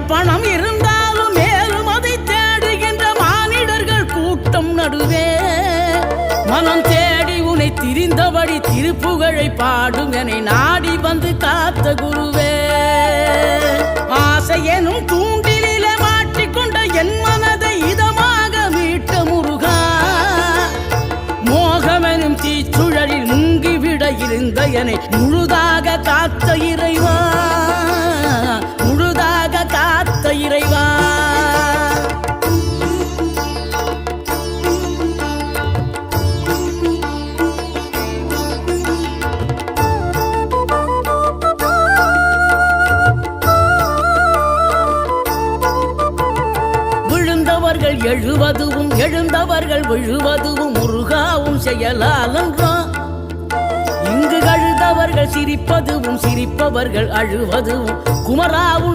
பணம் இருந்தாலும் மேலும் அதை தேடுகின்ற மானிடர்கள் கூட்டம் நடுவே மனம் தேடி உனை திரிந்தபடி திருப்புகழை பாடும் என நாடி வந்து காத்த குருவே. ஆசை எனும் தூண்டிலே மாட்டிக்கொண்ட என் மனதை இதமாக மீட்ட முருகா, மோகமெனும் தீச்சுழலில் முங்கிவிட இருந்த என்னை முழுதாக காத்த இறைவா, முழுதாக காத்த இறைவா. எழுவதுவும் எழுந்தவர்கள் விழுவதுவும் முருகாவும் செயலாலன்றோம். இங்கு அழுதவர்கள் சிரிப்பதுவும் சிரிப்பவர்கள் அழுவதுவும் குமராவும்